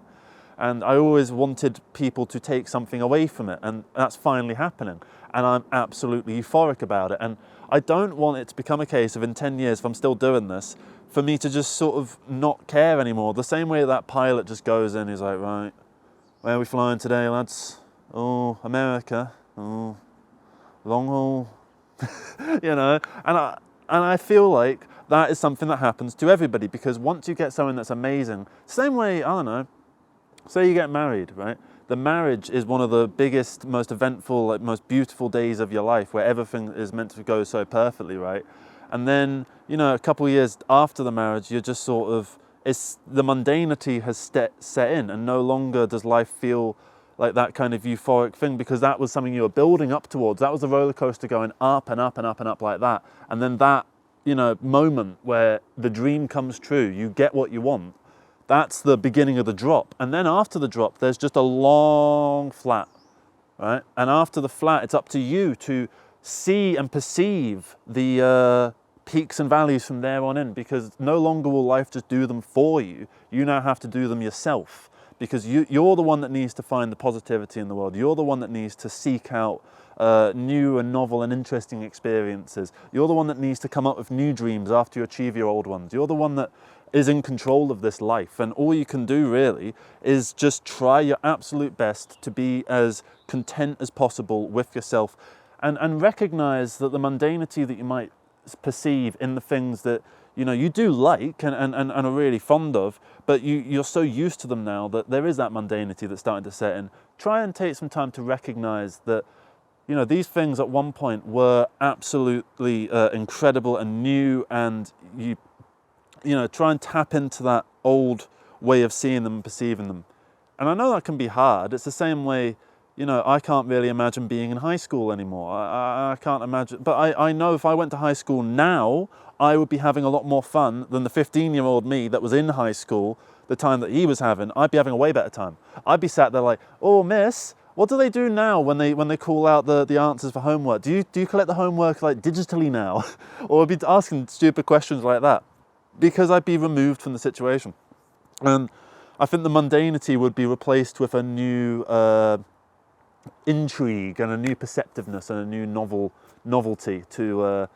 And I always wanted people to take something away from it, and that's finally happening. And I'm absolutely euphoric about it. And I don't want it to become a case of, in 10 years, if I'm still doing this, for me to just sort of not care anymore. The same way that pilot just goes in, he's like, right, where are we flying today, lads? Oh, America. Oh, long haul. You know, and I feel like that is something that happens to everybody, because once you get something that's amazing, same way, I don't know, say you get married, right? The marriage is one of the biggest, most eventful, like, most beautiful days of your life, where everything is meant to go so perfectly, right? And then, you know, a couple of years after the marriage, you're just sort of, the mundanity has set in, and no longer does life feel like that kind of euphoric thing, because that was something you were building up towards. That was a roller coaster going up and up and up and up like that. And then that, you know, moment where the dream comes true, you get what you want, that's the beginning of the drop. And then after the drop, there's just a long flat, right? And after the flat, it's up to you to see and perceive the peaks and valleys from there on in, because no longer will life just do them for you. You now have to do them yourself, because you're the one that needs to find the positivity in the world. You're the one that needs to seek out new and novel and interesting experiences. You're the one that needs to come up with new dreams after you achieve your old ones. You're the one that is in control of this life, and all you can do really is just try your absolute best to be as content as possible with yourself, and recognize that the mundanity that you might perceive in the things that, you know, you do like and are really fond of, but you're so used to them now that there is that mundanity that's starting to set in. Try and take some time to recognize that, you know, these things at one point were absolutely incredible and new, and you know, try and tap into that old way of seeing them and perceiving them. And I know that can be hard. It's the same way, you know, I can't really imagine being in high school anymore. I can't imagine, but I know if I went to high school now, I would be having a lot more fun than the 15-year-old me that was in high school the time that he was having. I'd be having a way better time. I'd be sat there like, oh, miss, what do they do now when they call out the answers for homework? Do you collect the homework like digitally now? Or I'd be asking stupid questions like that, because I'd be removed from the situation. And I think the mundanity would be replaced with a new intrigue and a new perceptiveness and a new novelty to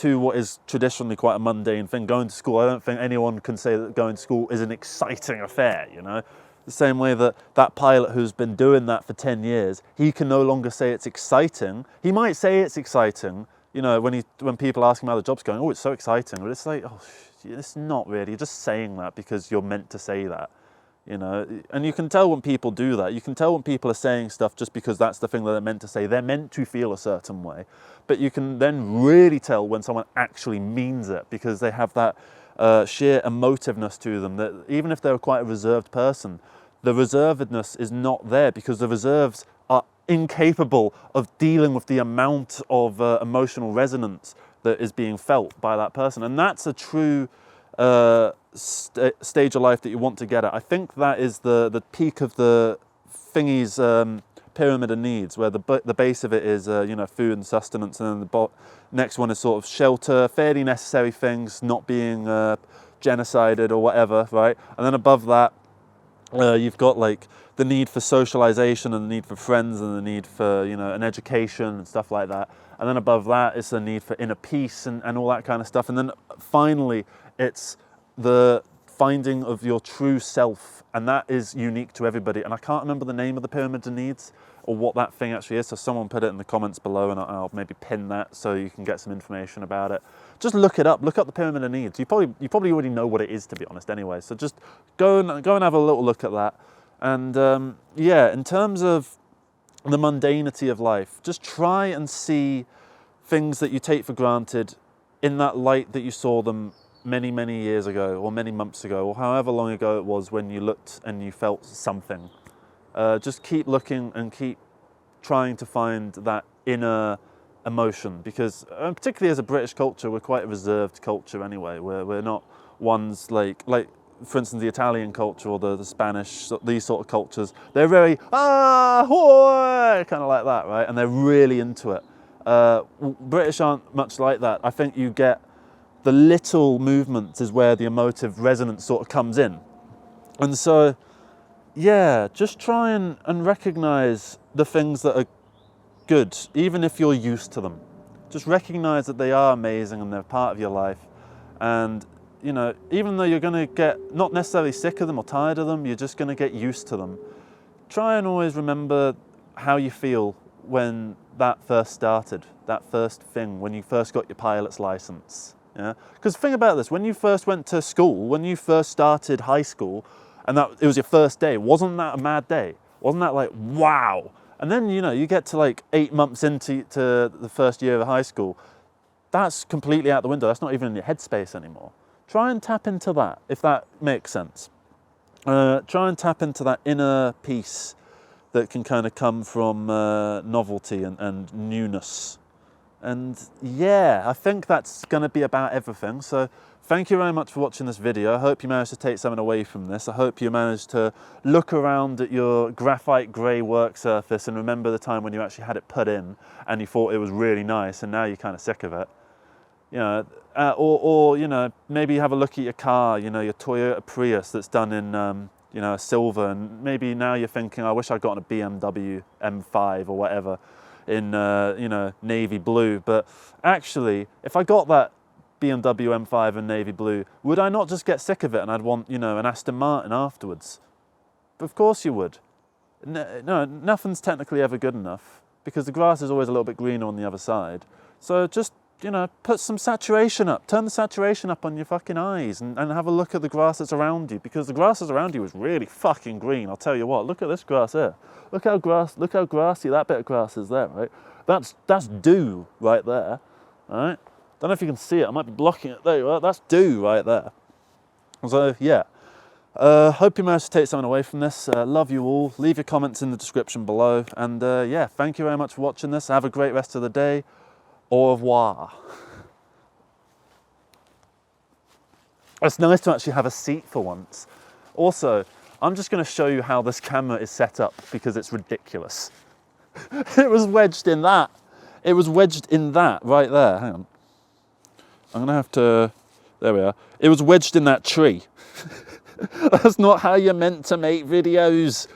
what is traditionally quite a mundane thing. Going to school, I don't think anyone can say that going to school is an exciting affair, you know? The same way that pilot who's been doing that for 10 years, he can no longer say it's exciting. He might say it's exciting, you know, when people ask him how the job's going, oh, it's so exciting, but it's like, oh, it's not really. You're just saying that because you're meant to say that. You know, and you can tell when people do that. You can tell when people are saying stuff just because that's the thing that they're meant to say. They're meant to feel a certain way. But you can then really tell when someone actually means it, because they have that sheer emotiveness to them, that even if they're quite a reserved person, the reservedness is not there because the reserves are incapable of dealing with the amount of emotional resonance that is being felt by that person. And that's a true stage of life that you want to get at. I think that is the peak of the thingy's pyramid of needs, where the base of it is you know, food and sustenance, and then the next one is sort of shelter, fairly necessary things, not being genocided or whatever, right? And then above that, you've got like the need for socialization and the need for friends and the need for, you know, an education and stuff like that. And then above that is the need for inner peace and all that kind of stuff. And then finally, it's the finding of your true self, and that is unique to everybody. And I can't remember the name of the pyramid of needs or what that thing actually is, so someone put it in the comments below and I'll maybe pin that so you can get some information about it. Just look it up, look up the pyramid of needs. You probably already know what it is, to be honest, anyway. So just go and have a little look at that. And yeah, in terms of the mundanity of life, just try and see things that you take for granted in that light that you saw them many, many years ago, or many months ago, or however long ago it was when you looked and you felt something. Just keep looking and keep trying to find that inner emotion, because particularly as a British culture, we're quite a reserved culture anyway. We're not ones like for instance, the Italian culture or the Spanish, these sort of cultures, they're very, kind of like that, right? And they're really into it. British aren't much like that. I think you get the little movements is where the emotive resonance sort of comes in. And so, yeah, just try and recognize the things that are good, even if you're used to them. Just recognize that they are amazing and they're part of your life. And you know, even though you're going to get not necessarily sick of them or tired of them, you're just going to get used to them. Try and always remember how you feel when that first started, that first thing, when you first got your pilot's license. Yeah? Because think about this, when you first went to school, when you first started high school, and it was your first day, wasn't that a mad day? Wasn't that like, wow? And then, you know, you get to like 8 months into the first year of high school, that's completely out the window. That's not even in your headspace anymore. Try and tap into that, if that makes sense. Try and tap into that inner peace that can kind of come from novelty and newness. And yeah, I think that's going to be about everything. So thank you very much for watching this video. I hope you managed to take something away from this. I hope you managed to look around at your graphite grey work surface and remember the time when you actually had it put in and you thought it was really nice and now you're kind of sick of it. You know, or you know, maybe have a look at your car, you know, your Toyota Prius that's done in you know, silver, and maybe now you're thinking, I wish I'd gotten a BMW M5 or whatever in you know, navy blue. But actually, if I got that BMW M5 in navy blue, would I not just get sick of it and I'd want, you know, an Aston Martin afterwards? But of course you would. No, nothing's technically ever good enough because the grass is always a little bit greener on the other side. So just, you know, put some saturation up, turn the saturation up on your fucking eyes and have a look at the grass that's around you, because the grass that's around you is really fucking green. I'll tell you what, look at this grass here. Look how grassy that bit of grass is there, right? That's dew right there, all right? Don't know if you can see it, I might be blocking it. There you are, that's dew right there. So yeah, hope you managed to take something away from this. Love you all. Leave your comments in the description below. And yeah, thank you very much for watching this. Have a great rest of the day. Au revoir. It's nice to actually have a seat for once. Also, I'm just going to show you how this camera is set up because it's ridiculous. It was wedged in that. It was wedged in that right there. Hang on. I'm going to have to... There we are. It was wedged in that tree. That's not how you're meant to make videos.